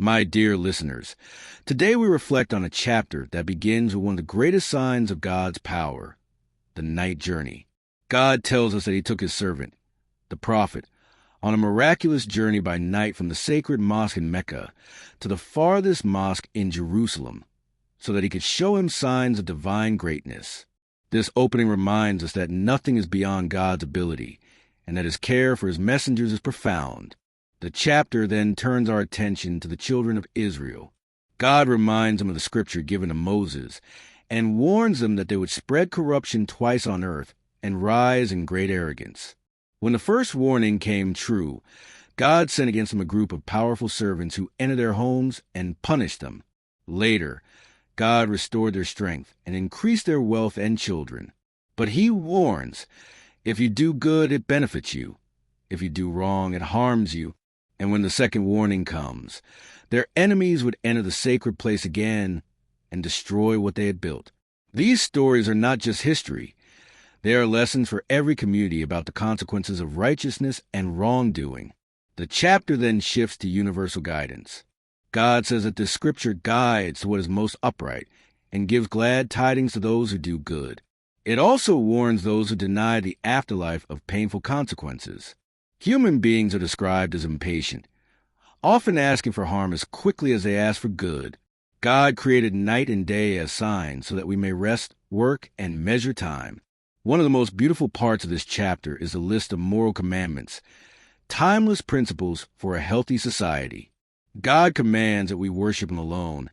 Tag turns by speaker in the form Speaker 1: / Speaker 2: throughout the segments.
Speaker 1: My dear listeners, today we reflect on a chapter that begins with one of the greatest signs of God's power, the night journey. God tells us that he took his servant, the prophet, on a miraculous journey by night from the sacred mosque in Mecca to the farthest mosque in Jerusalem, so that he could show him signs of divine greatness. This opening reminds us that nothing is beyond God's ability, and that his care for his messengers is profound. The chapter then turns our attention to the children of Israel. God reminds them of the scripture given to Moses and warns them that they would spread corruption twice on earth and rise in great arrogance. When the first warning came true, God sent against them a group of powerful servants who entered their homes and punished them. Later, God restored their strength and increased their wealth and children. But he warns, if you do good, it benefits you. If you do wrong, it harms you. And when the second warning comes, their enemies would enter the sacred place again and destroy what they had built. These stories are not just history. They are lessons for every community about the consequences of righteousness and wrongdoing. The chapter then shifts to universal guidance. God says that this scripture guides to what is most upright and gives glad tidings to those who do good. It also warns those who deny the afterlife of painful consequences. Human beings are described as impatient, often asking for harm as quickly as they ask for good. God created night and day as signs so that we may rest, work, and measure time. One of the most beautiful parts of this chapter is the list of moral commandments, timeless principles for a healthy society. God commands that we worship him alone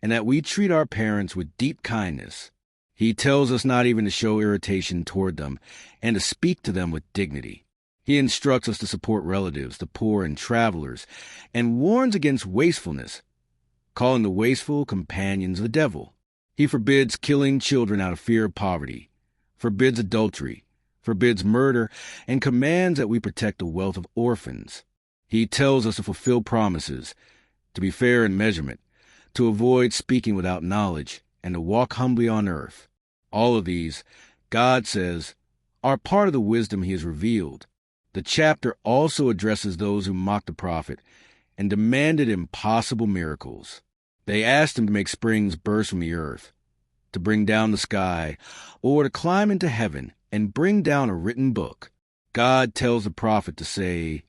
Speaker 1: and that we treat our parents with deep kindness. He tells us not even to show irritation toward them and to speak to them with dignity. He instructs us to support relatives, the poor, and travelers, and warns against wastefulness, calling the wasteful companions of the devil. He forbids killing children out of fear of poverty, forbids adultery, forbids murder, and commands that we protect the wealth of orphans. He tells us to fulfill promises, to be fair in measurement, to avoid speaking without knowledge, and to walk humbly on earth. All of these, God says, are part of the wisdom he has revealed. The chapter also addresses those who mocked the prophet and demanded impossible miracles. They asked him to make springs burst from the earth, to bring down the sky, or to climb into heaven and bring down a written book. God tells the prophet to say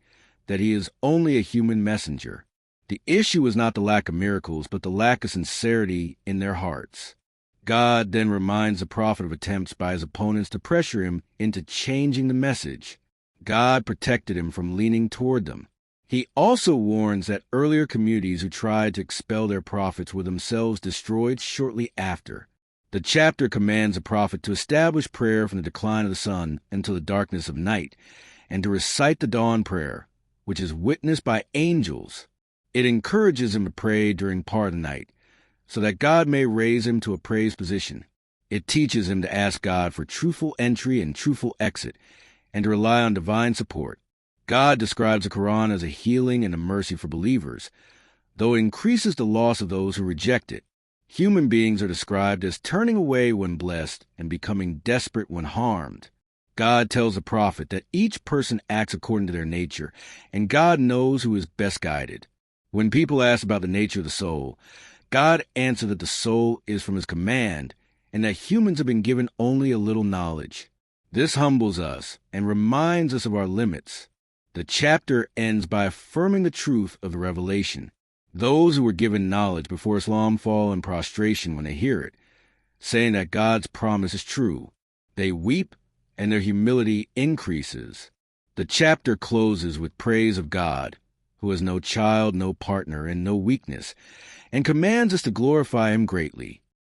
Speaker 1: that he is only a human messenger. The issue is not the lack of miracles, but the lack of sincerity in their hearts. God then reminds the prophet of attempts by his opponents to pressure him into changing the message. God protected him from leaning toward them. He also warns that earlier communities who tried to expel their prophets were themselves destroyed shortly after. The chapter commands the prophet to establish prayer from the decline of the sun until the darkness of night, and to recite the dawn prayer, which is witnessed by angels. It encourages him to pray during part of the night, so that God may raise him to a praised position. It teaches him to ask God for truthful entry and truthful exit, and to rely on divine support. God describes the Quran as a healing and a mercy for believers, though it increases the loss of those who reject it. Human beings are described as turning away when blessed and becoming desperate when harmed. God tells the prophet that each person acts according to their nature, and God knows who is best guided. When people ask about the nature of the soul, God answered that the soul is from his command, and that humans have been given only a little knowledge. This humbles us and reminds us of our limits. The chapter ends by affirming the truth of the revelation. Those who were given knowledge before Islam fall in prostration when they hear it, saying that God's promise is true. They weep, and their humility increases. The chapter closes with praise of God, who has no child, no partner, and no weakness, and commands us to glorify him greatly.